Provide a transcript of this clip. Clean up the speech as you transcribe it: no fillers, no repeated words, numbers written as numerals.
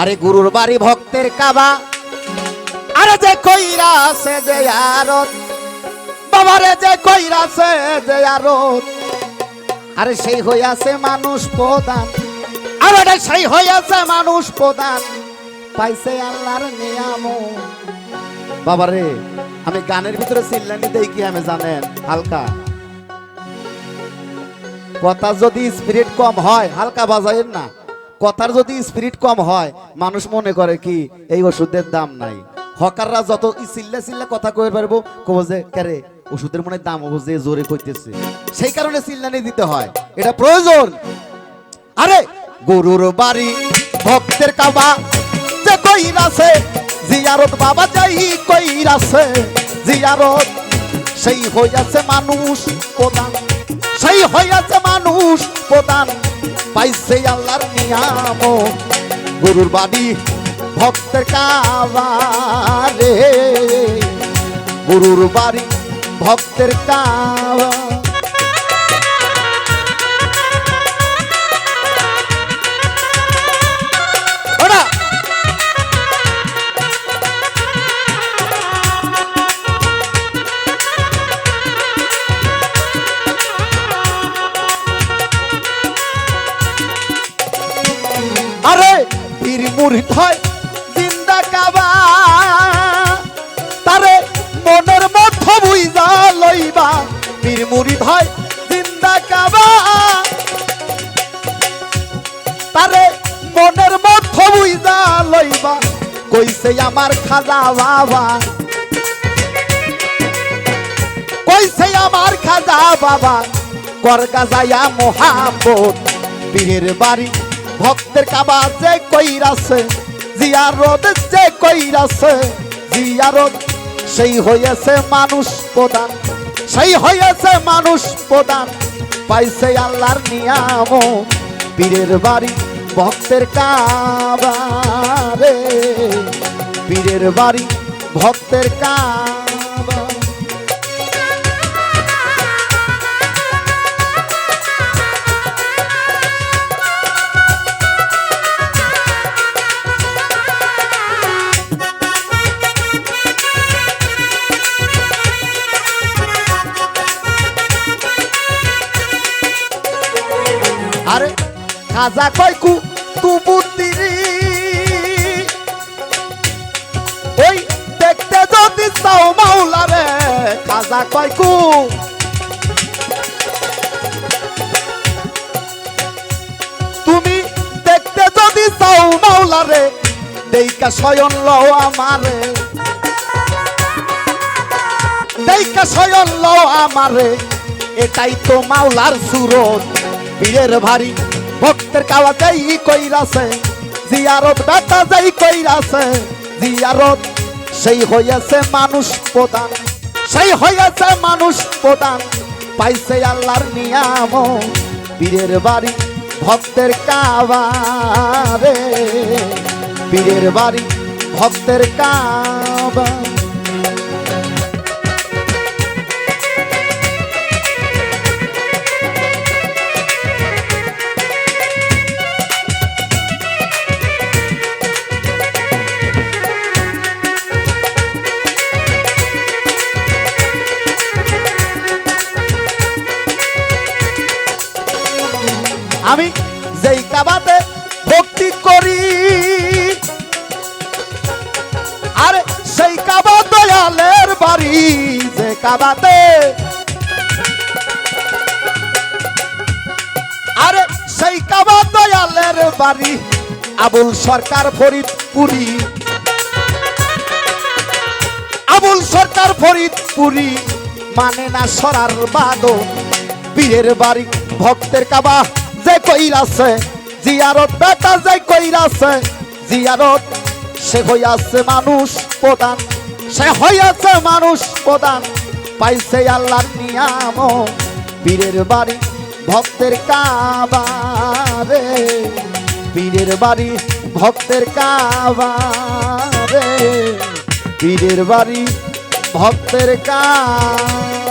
আরে গুরুর বাড়ি ভক্তের কাবা, আরে যে কইরাছে যে আরত, বাবারে যে কইরাছে যে আরত, আরে সেই হইয়াছে মানুষ প্রধান, আরে সেই হইয়াছে মানুষ প্রধান, পাইছে আল্লাহর নিয়ামত। বাবারে আমি গানের ভিতরে চিল্লানি দেই কি আমি জানেন, হালকা কথা যদি স্পিরিট কম হয় হালকা বাজায়েন না, কথার যদি স্পিরিট কম হয় মানুষ মনে করে কি এই ওষুধের দাম নাই। হকাররা যত চিল্লা চিল্লা কথা কয়ে পারবো কব যে কেরে ওষুধের মনে দাম হবো যে জোরে কইতেছে, সেই কারণে চিল্লানি দিতে হয়, এটা প্রয়োজন। আরে গরুর বাড়ি ভক্তের কাবা, যে কইরাছে জিয়ারত, বাবা যাই কইরাছে জিয়ারত, সেই হইয়াছে মানুষ প্রধান, সেই হইয়াছে মানুষ প্রধান, পাইছে আল্লাহর নিয়ামত। গরুর বাড়ি ভক্তের কাবা রে, গরুর বাড়ি ভক্তের কাবা। আরে পীর মুরিদ হয় জিন্দা কাবা, তারে মনের মধ্য বুইজা লইবা, পীর মুরিদ হয় জিন্দা কাবা, তারে মনের মধ্য বুইজা লইবা, কইছে আমার খাজা বাবা, কইছে আমার খাজা বাবা, করগা যায়া মোহাম্মদ। পীরের বাড়ি ভক্তের কাবা, যে কইরাছে জিয়ারত, যে কইরাছে জিয়ারত, সেই হইয়াছে মানুষ প্রধান, সেই হইয়াছে মানুষ প্রধান, পাইছে আল্লাহর নিয়ামত। পীরের বাড়ি ভক্তের কাবা রে, পীরের বাড়ি ভক্তের কাবা। আরে খাজা কয়কু তু বুদ্ধিরি, ওই দেখতে যদি চাও মাওলা রে, খাজা কয়কু তুমি দেখতে যদি চাও মাওলা রে, দেইকা শয়ন লও আমারে, দেইকা শয়ন লও আমারে, এটাই তো মাওলার সুরত। পীরের ভারী ভক্তের কাবা, যাই কইরাছে জিয়ারত, বেটা যাই কইরাছে জিয়ারত, সেই হইয়াছে মানুষ প্রধান, সেই হইয়াছে মানুষ প্রধান, পাইছে আল্লাহর নিয়ামত। পীরের বাড়ি ভক্তের কাবা রে, পীরের বাড়ি ভক্তের কাবা। আমি যেই কাবাতে ভক্তি করি, আরে সেই কাবা দয়ালের বাড়ি, যে কাবাতে, আরে সেই কাবা দয়ালের বাড়ি, আবুল সরকার ফরিদপুরি, আবুল সরকার ফরিদপুরি, মানে না সরার বাদো। পীরের বাড়ি ভক্তের কাবা, যে কইরাছে জিয়ারত, বেটা যে কইরাছে জিয়ারত, সে হইয়াছে মানুষ প্রধান, সে হইয়াছে মানুষ প্রধান, পাইছে আল্লাহর নিয়ামত। পীরের বাড়ি ভক্তের কাবা রে, পীরের বাড়ি ভক্তের কাবা রে, পীরের বাড়ি ভক্তের কাবা।